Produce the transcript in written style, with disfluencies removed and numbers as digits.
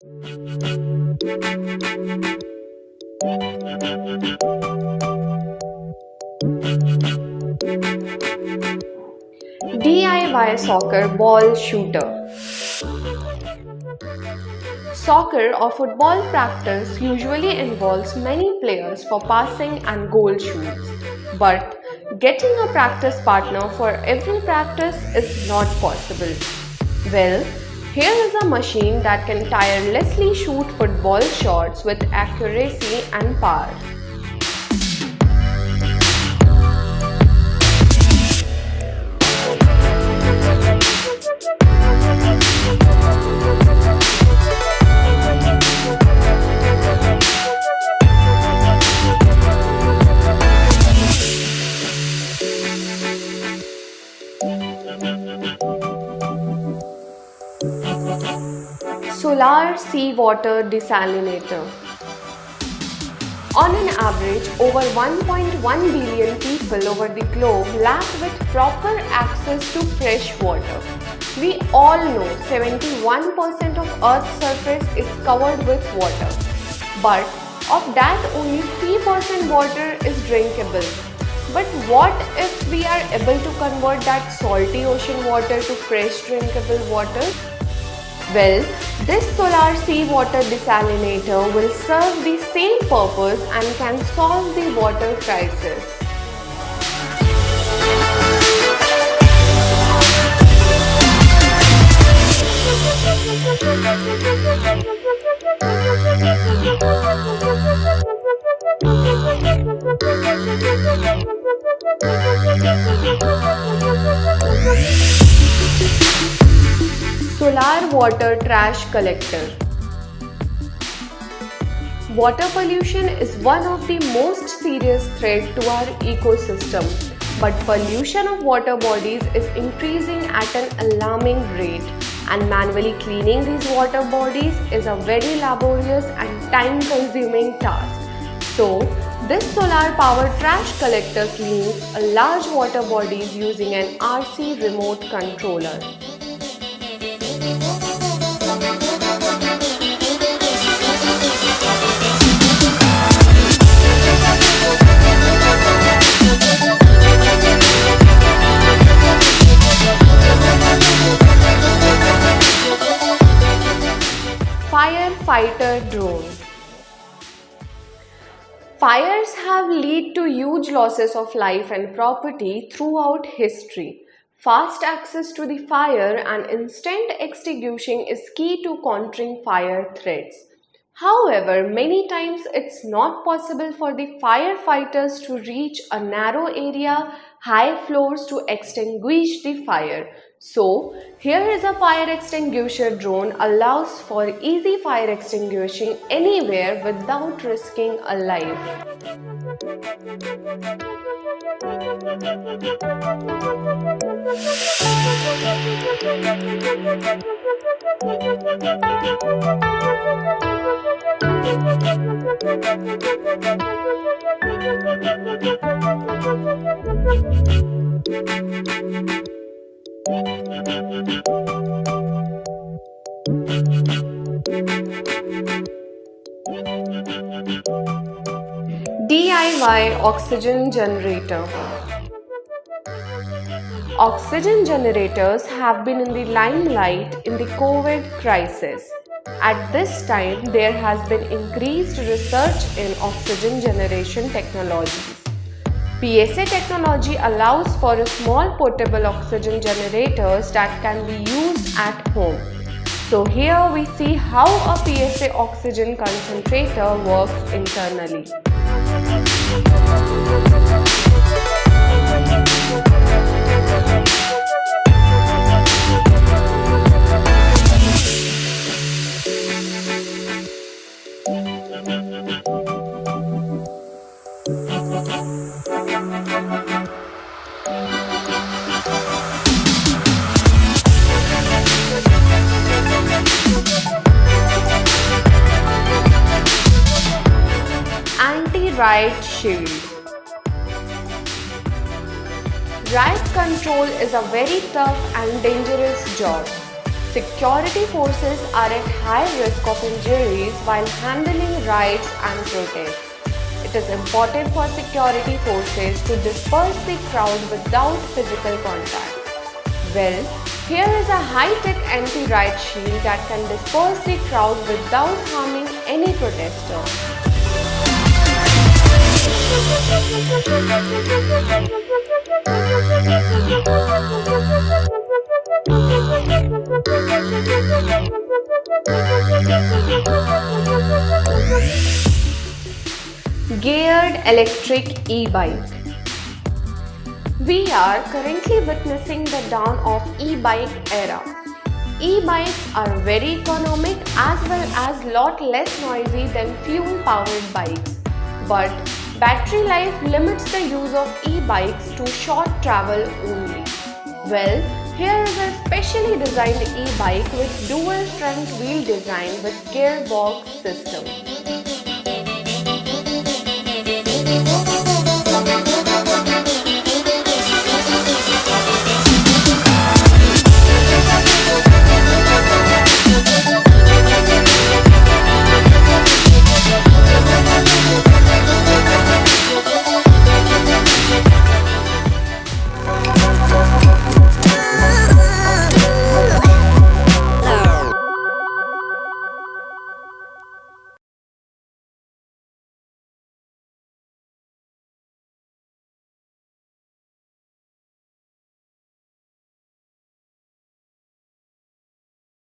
DIY soccer ball shooter. Soccer or football practice usually involves many players for passing and goal shoots. But getting a practice partner for every practice is not possible. Well, here is a machine that can tirelessly shoot football shots with accuracy and power. Solar Seawater Desalinator. On an average, over 1.1 billion people over the globe lack with proper access to fresh water. We all know 71% of Earth's surface is covered with water, but of that only 3% water is drinkable. But what if we are able to convert that salty ocean water to fresh drinkable water? Well, this solar seawater desalinator will serve the same purpose and can solve the water crisis. Solar Water Trash Collector. Water pollution is one of the most serious threats to our ecosystem, but pollution of water bodies is increasing at an alarming rate, and manually cleaning these water bodies is a very laborious and time-consuming task. So, this solar-powered trash collector cleans a large water bodies using an RC remote controller. Firefighter drone. Fires have led to huge losses of life and property throughout history. Fast access to the fire and instant extinguishing is key to countering fire threats. However, many times it's not possible for the firefighters to reach a narrow area, high floors to extinguish the fire. So, here is a fire extinguisher drone allows for easy fire extinguishing anywhere without risking a life. DIY oxygen generator. Oxygen generators have been in the limelight in the COVID crisis. At this time, there has been increased research in oxygen generation technologies. PSA technology allows for small portable oxygen generators that can be used at home. So here we see how a PSA oxygen concentrator works internally. Anti-riot shield. Riot control is a very tough and dangerous job. Security forces are at high risk of injuries while handling riots and protests. It is important for security forces to disperse the crowd without physical contact. Well, here is a high-tech anti-riot shield that can disperse the crowd without harming any protester. Geared electric e-bike. We are currently witnessing the dawn of e-bike era. E-bikes are very economic as well as lot less noisy than fuel-powered bikes. But battery life limits the use of e-bikes to short travel only. Well, here is a specially designed e-bike with dual front wheel design with gearbox system.